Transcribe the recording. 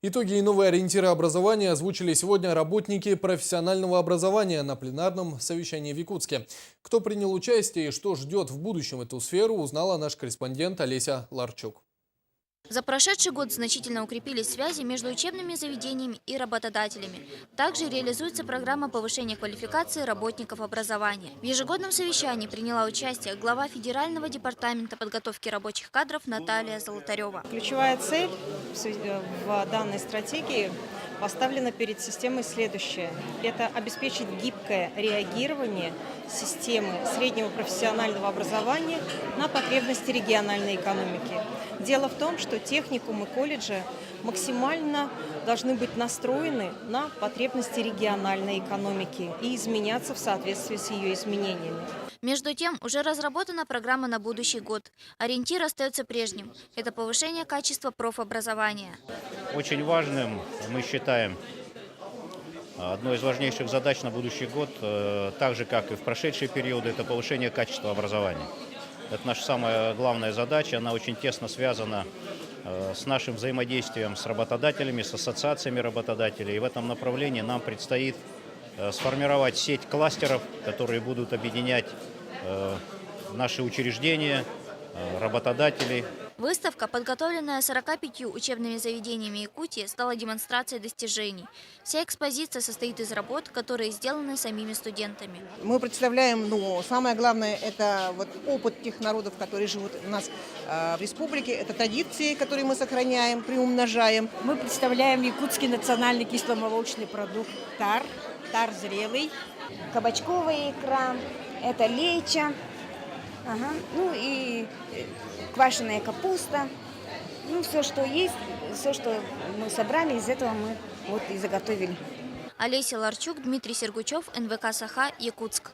Итоги и новые ориентиры образования озвучили сегодня работники профессионального образования на пленарном совещании в Якутске. Кто принял участие и что ждет в будущем эту сферу, узнала наш корреспондент Олеся Ларчук. За прошедший год значительно укрепились связи между учебными заведениями и работодателями. Также реализуется программа повышения квалификации работников образования. В ежегодном совещании приняла участие глава Федерального департамента подготовки рабочих кадров Наталья Золотарева. Ключевая цель в данной стратегии поставлена перед системой следующее. Это обеспечить гибкое реагирование системы среднего профессионального образования на потребности региональной экономики. Дело в том, что техникумы колледжа максимально должны быть настроены на потребности региональной экономики и изменяться в соответствии с ее изменениями. Между тем, уже разработана программа на будущий год. Ориентир остается прежним. Это повышение качества профобразования. Очень важным, мы считаем, одной из важнейших задач на будущий год, так же как и в прошедшие периоды, это повышение качества образования. Это наша самая главная задача, она очень тесно связана с нашим взаимодействием с работодателями, с ассоциациями работодателей. И в этом направлении нам предстоит сформировать сеть кластеров, которые будут объединять наши учреждения, работодателей. Выставка, подготовленная 45 учебными заведениями Якутии, стала демонстрацией достижений. Вся экспозиция состоит из работ, которые сделаны самими студентами. Мы представляем, самое главное, это опыт тех народов, которые живут у нас в республике, это традиции, которые мы сохраняем, приумножаем. Мы представляем якутский национальный кисломолочный продукт тар зрелый. Кабачковая икра, это лечо, и квашеная капуста. Все, что есть, все, что мы собрали, из этого мы и заготовили. Олеся Ларчук, Дмитрий Сергучев, НВК «Саха», Якутск.